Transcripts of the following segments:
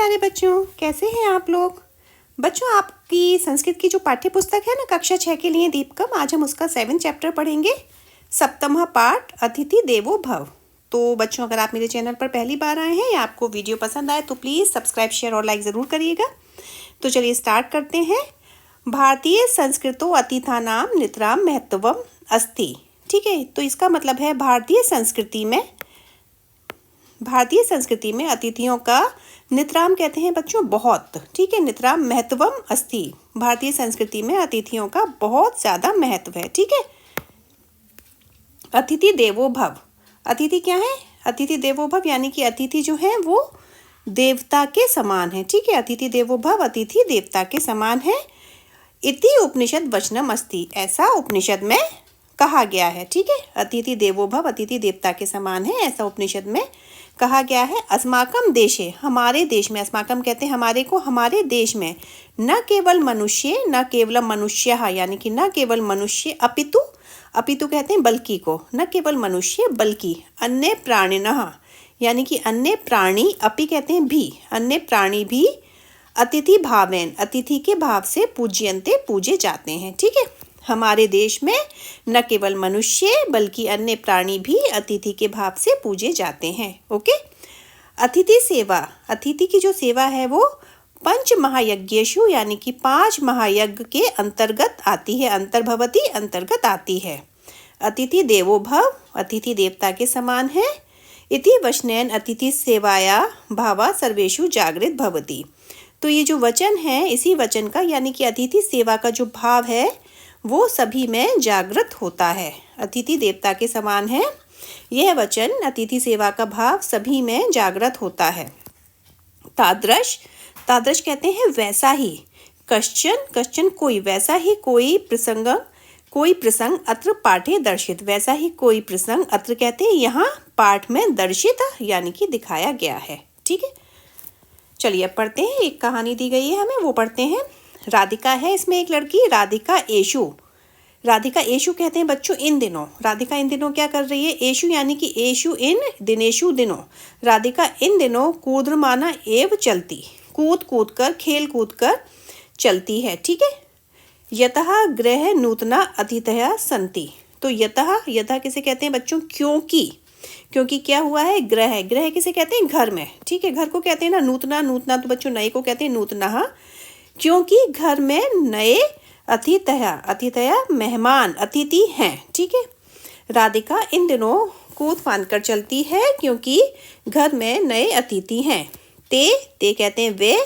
प्यारे बच्चों, कैसे हैं आप लोग। बच्चों, आपकी संस्कृत की जो पाठ्य पुस्तक है ना, कक्षा 6 के लिए दीपकम, आज हम उसका 7 चैप्टर पढ़ेंगे। सप्तमः पाठ अतिथि देवो भव। तो बच्चों, अगर आप मेरे चैनल पर पहली बार आए हैं या आपको वीडियो पसंद आए तो प्लीज़ सब्सक्राइब, शेयर और लाइक ज़रूर करिएगा। तो चलिए स्टार्ट करते हैं। भारतीय संस्कृतो अतिथानाम नितराम महत्वम अस्ति। ठीक है, तो इसका मतलब है भारतीय संस्कृति में अतिथियों का नितराम कहते हैं बच्चों बहुत। ठीक है, नितराम महत्वम अस्ति। भारतीय संस्कृति में अतिथियों का बहुत ज़्यादा महत्व है। ठीक है, अतिथि देवो भव। अतिथि क्या है? अतिथि देवो भव यानी कि अतिथि जो है वो देवता के समान है। ठीक है, अतिथि देवो भव, अतिथि देवता के समान है। इति उपनिषद वचनम अस्ति, ऐसा उपनिषद में कहा गया है। ठीक है, अतिथि देवो भव, अतिथि देवता के समान है, ऐसा उपनिषद में कहा गया है। अस्माकम देशे, हमारे देश में, अस्माकम कहते हैं हमारे को, हमारे देश में न केवल मनुष्य, न केवलम मनुष्यः यानी कि न केवल मनुष्य, अपितु कहते हैं बल्कि को, न केवल मनुष्य बल्कि अन्य प्राणिनः यानी कि अन्य प्राणी, अपि कहते हैं भी, अन्य प्राणी भी अतिथि भावेन, अतिथि के भाव से पूज्यन्ते, पूजे जाते हैं। ठीक है, हमारे देश में न केवल मनुष्य बल्कि अन्य प्राणी भी अतिथि के भाव से पूजे जाते हैं। ओके, अतिथि सेवा, अतिथि की जो सेवा है वो पंच महायज्ञेषु यानी कि 5 महायज्ञ के अंतर्गत आती है। अंतर्भवती, अंतर्गत आती है। अतिथि देवो भव, अतिथि देवता के समान है। इति वचनेन अतिथि सेवाया भावा सर्वेषु जागृत भवति। तो ये जो वचन है, इसी वचन का यानी कि अतिथि सेवा का जो भाव है वो सभी में जागृत होता है। अतिथि देवता के समान है, यह वचन, अतिथि सेवा का भाव सभी में जागृत होता है। तादृश, तादृश कहते हैं वैसा ही। कश्चन, कश्चन कोई, वैसा ही कोई प्रसंग अत्र पाठे दर्शित, वैसा ही कोई प्रसंग अत्र कहते हैं यहाँ पाठ में दर्शित यानी कि दिखाया गया है। ठीक है, चलिए अब पढ़ते हैं। एक कहानी दी गई है हमें, वो पढ़ते हैं। राधिका है इसमें एक लड़की, राधिका एशु, राधिका एशु कहते हैं बच्चों इन दिनों। राधिका इन दिनों क्या कर रही है? एशु यानी कि एशु इन दिनेशु दिनों। राधिका इन दिनों कूद्रमाना एव चलती, कूद कूद कर, खेल कूद कर चलती है। ठीक है, यतः गृह नूतना अतिथया संति। तो यतः, यतः किसे कहते हैं बच्चों? क्योंकि, क्योंकि क्या हुआ है? ग्रह, ग्रह किसे कहते हैं? घर में। ठीक है, घर को कहते हैं ना नूतना, नूतना तो बच्चों नए को कहते हैं नूतनः। क्योंकि घर में नए अतिथया, अतिथया मेहमान, अतिथि हैं। ठीक है, राधिका इन दिनों कूद फांद कर चलती है क्योंकि घर में नए अतिथि हैं। ते कहते हैं वे,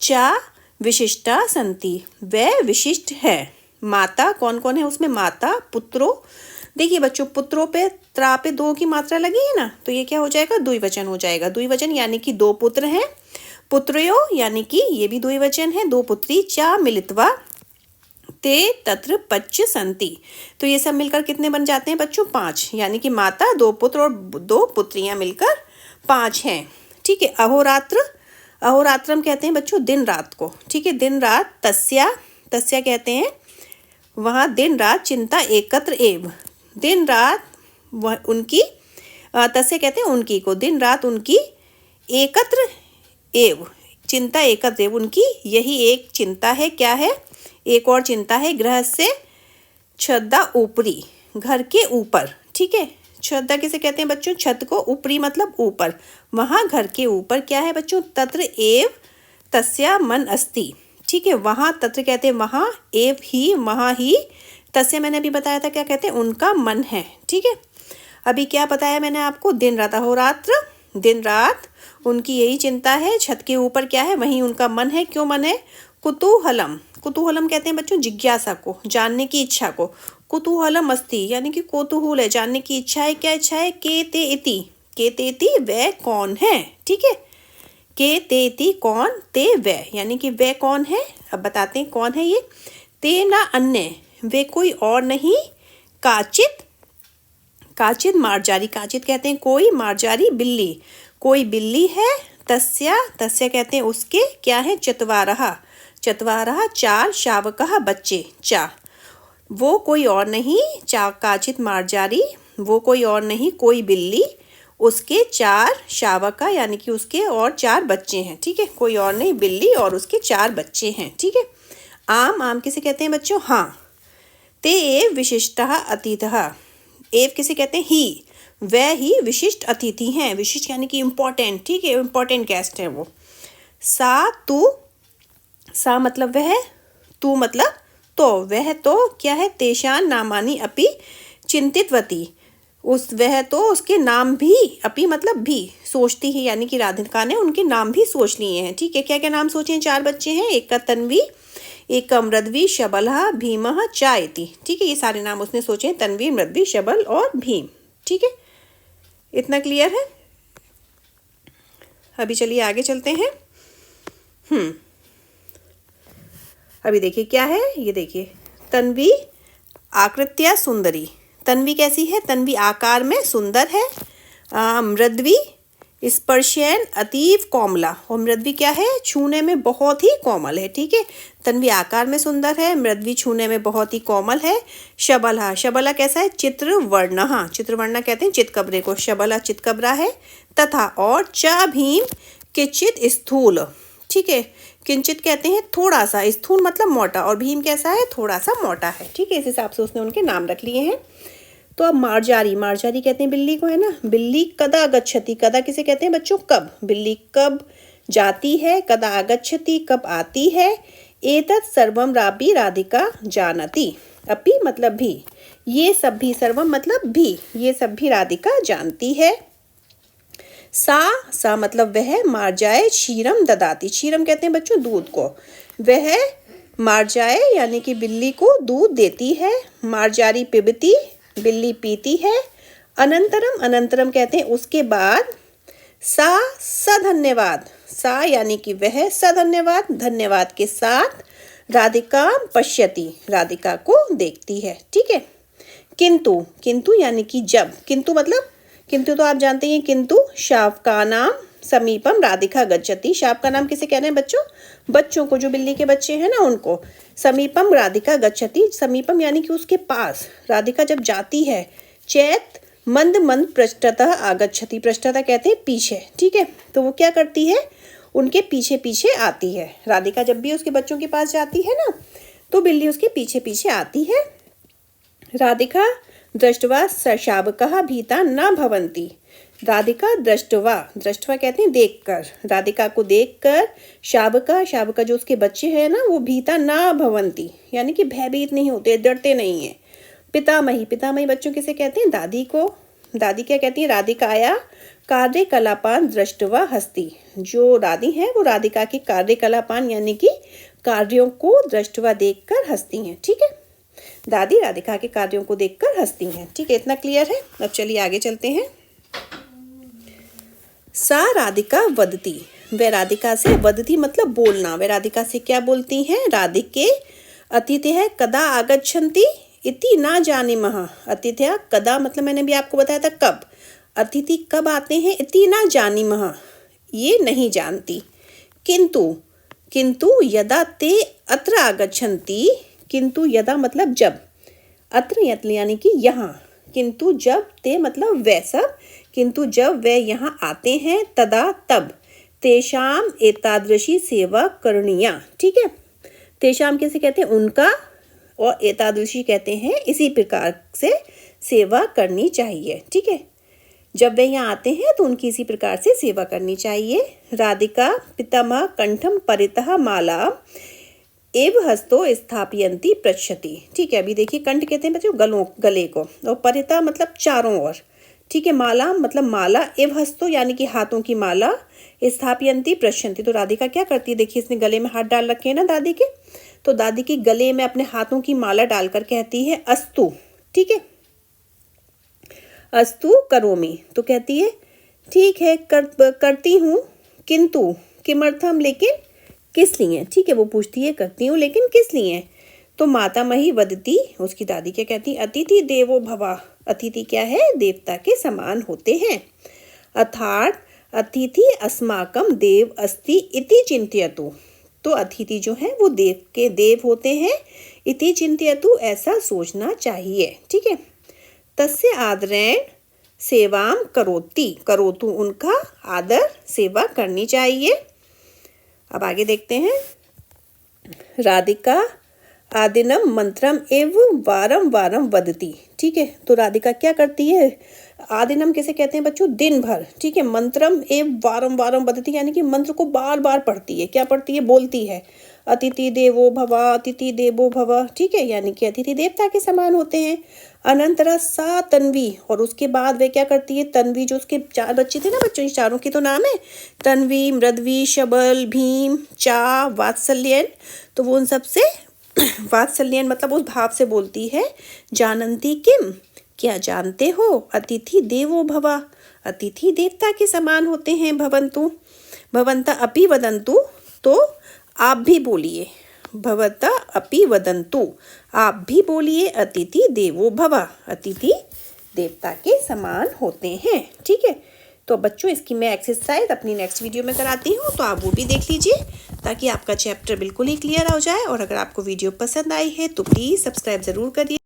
चा विशिष्टा संति, वे विशिष्ट है। माता, कौन कौन है उसमें? माता, पुत्रों। देखिए बच्चों, पुत्रों पे त्रा पे 2 की मात्रा लगी है ना, तो ये क्या हो जाएगा? द्विवचन हो जाएगा। द्विवचन यानी कि 2 पुत्र हैं। पुत्र्यो यानी कि ये भी द्विवचन है, 2 पुत्री। चा मिलित्वा ते तत्र पच्च संति, तो ये सब मिलकर कितने बन जाते हैं बच्चों? 5, यानी कि माता, 2 पुत्र और 2 पुत्रियां मिलकर 5 हैं। ठीक है, अहोरात्र, अहोरात्रम कहते हैं बच्चों दिन रात को। ठीक है, दिन रात। तस्या, तस्या कहते हैं वहाँ दिन रात चिंता एकत्र एव, दिन रात वह उनकी, तस्या कहते हैं उनकी को, दिन रात उनकी, एकत्र एव, चिंता एकत्र एव, उनकी यही एक चिंता है। क्या है? एक और चिंता है। गृह से छद्दा ऊपरी, घर के ऊपर। ठीक है, छद्दा किसे कहते हैं बच्चों? छत को। ऊपरी मतलब ऊपर, वहाँ घर के ऊपर क्या है बच्चों? तत्र एव तस्या मन अस्ति। ठीक है, वहाँ, तत्र कहते हैं वहाँ, एव ही, वहाँ ही, तस्या मैंने अभी बताया था क्या कहते हैं? उनका मन है। ठीक है, अभी क्या बताया मैंने आपको? दिन रात, अहोरात्र, दिन रात उनकी यही चिंता है। छत के ऊपर क्या है? वहीं उनका मन है। क्यों मन है? कुतूहलम, कुतूहलम कहते हैं बच्चों जिज्ञासा को, जानने की इच्छा को। कुतूहलम अस्ति यानी कि कौतूहल है, जानने की इच्छा है। क्या इच्छा है? के ते इति, के ते इति वह कौन है। ठीक है, के ते इति कौन, ते वह यानी कि वह कौन है। अब बताते हैं कौन है ये। ते ना अन्य, वे कोई और नहीं। काचित, काचित मार्जारी, काचित कहते हैं कोई, मार्जारी बिल्ली, कोई बिल्ली है। तस्या, तस्या कहते हैं उसके, क्या है? चत्वारः, चत्वारः 4 शावकः बच्चे। चा, वो कोई और नहीं। चा काचित मार्जारी, वो कोई और नहीं, कोई बिल्ली, उसके 4 शावका यानी कि उसके और 4 बच्चे हैं, ठीक है, कोई और नहीं, बिल्ली और उसके 4 बच्चे हैं, ठीक है। आम, आम किसे कहते हैं बच्चों? हाँ। ते एव विशिष्टः अतिथः, एव किसे कहते हैं? ही, वह ही विशिष्ट अतिथि हैं, विशिष्ट यानी कि इम्पोर्टेंट, ठीक है, इम्पोर्टेंट गेस्ट है वो। सा तू, सा मतलब वह, तू मतलब तो, वह तो क्या है? तेषां नामानि अपि चिंतितवती, उस वह तो उसके नाम भी, अपि मतलब भी, सोचती है, यानी कि राधिका ने उनके नाम भी सोच लिए हैं, ठीक है। क्या क्या नाम सोचे हैं? 4 बच्चे हैं, एक का तन्वी, एक का मृद्वी, शबलः, भीमः, चा इति, ठीक है, ये सारे नाम उसने सोचे हैं, तन्वी, मृद्वी, शबल और भीम, ठीक है। इतना क्लियर है? अभी चलिए आगे चलते हैं। अभी देखिए क्या है, ये देखिए, तन्वी आकृत्या सुंदरी, तन्वी कैसी है? तन्वी आकार में सुंदर है। मृद्वी स्पर्शेन अतीव कोमला, और मृद्वी क्या है? छूने में बहुत ही कोमल है, ठीक है। तन्वी आकार में सुंदर है, मृद्वी छूने में बहुत ही कोमल है। शबला, शबला कैसा है? चित्रवर्णः, चित्रवर्णः कहते हैं चितकबरे को, शबला चितकबरा है। तथा और च भीम किंचित स्थूल, ठीक है, किंचित कहते हैं थोड़ा सा, स्थूल मतलब मोटा, और भीम कैसा है? थोड़ा सा मोटा है, ठीक है, इस हिसाब से उसने उनके नाम रख लिए हैं। तो अब मार्जारी, मार्जारी कहते हैं बिल्ली को, है ना। बिल्ली कदा गच्छति, कदा किसे कहते हैं बच्चों? कब, बिल्ली कब जाती है, कदा आगच्छति कब आती है। एतत् सर्वम रापि राधिका जानती, अपि मतलब भी, ये सब भी, सर्वम मतलब भी, ये सब भी राधिका जानती है। सा मतलब वह, मार्जाए क्षीरम ददाती, क्षीरम कहते हैं बच्चों दूध को, वह मार्जाए यानी कि बिल्ली को दूध देती है। मार्जारी पिबती, बिल्ली पीती है। अनंतरम, अनंतरम कहते हैं उसके बाद। सा सधन्यवाद, सा यानी कि वह, सधन्यवाद धन्यवाद के साथ। राधिका पश्यति, राधिका को देखती है, ठीक है। किंतु, किंतु यानी कि जब, किंतु मतलब, किंतु तो आप जानते हैं, किंतु शावका नाम समीपम राधिका गच्छति, शाप का नाम किसे कह रहे हैं बच्चों? बच्चों को, जो बिल्ली के बच्चे हैं ना उनको। समीपम राधिका गच्छति, समीपम यानी कि उसके पास, राधिका जब जाती है। चैत मंद मंद पृष्ठतः आगच्छति, पृष्ठतः कहते हैं पीछे, ठीक है, तो वो क्या करती है? उनके पीछे पीछे आती है। राधिका जब भी उसके बच्चों के पास जाती है ना, तो बिल्ली उसके पीछे पीछे आती है। राधिका दृष्टवा शावकः भीता न भवन्ति, राधिका दृष्टवा, दृष्टवा कहते हैं देखकर, राधिका को देखकर। शावका, शावका जो उसके बच्चे हैं ना, वो भीता न भवन्ति यानी कि भयभीत नहीं होते, डरते नहीं हैं। पितामही, पितामही बच्चों किसे कहते हैं? दादी को। दादी क्या कहती है? राधिकाया कार्यकलापान दृष्टवा हस्ती, जो दादी है वो राधिका के कार्यकलापान यानी कि कार्यों को दृष्टवा देखकर हंसती हैं, ठीक है। दादी राधिका के कार्यों को देखकर हंसती हैं, ठीक है, इतना क्लियर है। अब चलिए आगे चलते हैं। सा राधिका वदती, वह राधिका से, वदती मतलब बोलना, वह राधिका से क्या बोलती हैं? राधिके अतिथि कदा आगच्छन्ति इति ना जानीमः, अतिथ्य कदा मतलब मैंने भी आपको बताया था कब, अतिथि कब आते हैं, इति ना जानीमः ये नहीं जानती। किंतु, किंतु यदा ते अत्र आगच्छन्ति, किंतु यदा मतलब जब, अत्र यानी कि यहाँ, किंतु जब, ते मतलब वह सब, किंतु जब वे यहाँ आते हैं, तदा तब, तेषाम एतादृशी सेवा करणीया, ठीक है। तेषाम कैसे कहते हैं? उनका, और एतादृशी कहते हैं इसी प्रकार से सेवा करनी चाहिए, ठीक है। जब वे यहाँ आते हैं तो उनकी इसी प्रकार से सेवा करनी चाहिए। राधिका पितामह कंठम परितः माला एव हस्तो स्थापयन्ति पृच्छति, ठीक है। अभी देखिए, कंठ कहते हैं बच्चों गले को, और परिता मतलब चारों ओर, ठीक है। माला मतलब माला, एव हस्तो यानी कि हाथों की माला, स्थापयन्ति पृच्छन्ति तो राधिका क्या करती है? देखिए, इसने गले में हाथ डाल रखे हैं ना दादी के, तो दादी के गले में अपने हाथों की माला डालकर कहती है अस्तु, ठीक है, अस्तु करोमि, तो कहती है ठीक है करती हूँ, किंतु किमर्थम लेकिन किस लिए, ठीक है, वो पूछती है करती हूँ लेकिन किस लिए। तो मातामही वदती, उसकी दादी क्या कहती? अतिथि देवो भवा, अतिथि क्या है? देवता के समान होते हैं। अर्थात अतिथि अस्माकं देव अस्ति इति चिंतयतु, तो अतिथि जो है वो देव के देव होते हैं। इति चिंतयतु ऐसा सोचना चाहिए, ठीक है। तस्य आदरेण सेवाम करोति, करोतु उनका आदर सेवा करनी चाहिए। अब आगे देखते हैं। राधिका आदिनम मंत्रम एवं वारम वारम वदती। ठीक है, तो राधिका क्या करती है? आदिनम किसे कहते हैं बच्चों? दिन भर। ठीक है, मंत्रम एवं वारम वारम वदती यानी कि मंत्र को बार बार पढ़ती है। क्या पढ़ती है? बोलती है। अतिथि देवो भव, अतिथि देवो भव। ठीक है, यानी कि अतिथि देवता के समान होते हैं। अनंतरा सा तन्वी, और उसके बाद वे क्या करती है? तन्वी, जो उसके 4 बच्चे थे ना बच्चों, इस चारों की तो नाम है तन्वी, मृद्वी, शबल, भीम, चा, वात्सल्यन। तो वो उन सबसे वात्सल्यन मतलब उस भाव से बोलती है। जानन्ति किम, क्या जानते हो? अतिथि देवो भव, अतिथि देवता के समान होते हैं। भवन्तु, भवन्ता अपि वदन्तु, तो आप भी बोलिए। भवता अपि वदन्तु, आप भी बोलिए। अतिथि देवो भव, अतिथि देवता के समान होते हैं। ठीक है, तो बच्चों इसकी मैं एक्सरसाइज अपनी नेक्स्ट वीडियो में कराती हूँ, तो आप वो भी देख लीजिए ताकि आपका चैप्टर बिल्कुल ही क्लियर हो जाए। और अगर आपको वीडियो पसंद आई है तो प्लीज़ सब्सक्राइब ज़रूर करिए।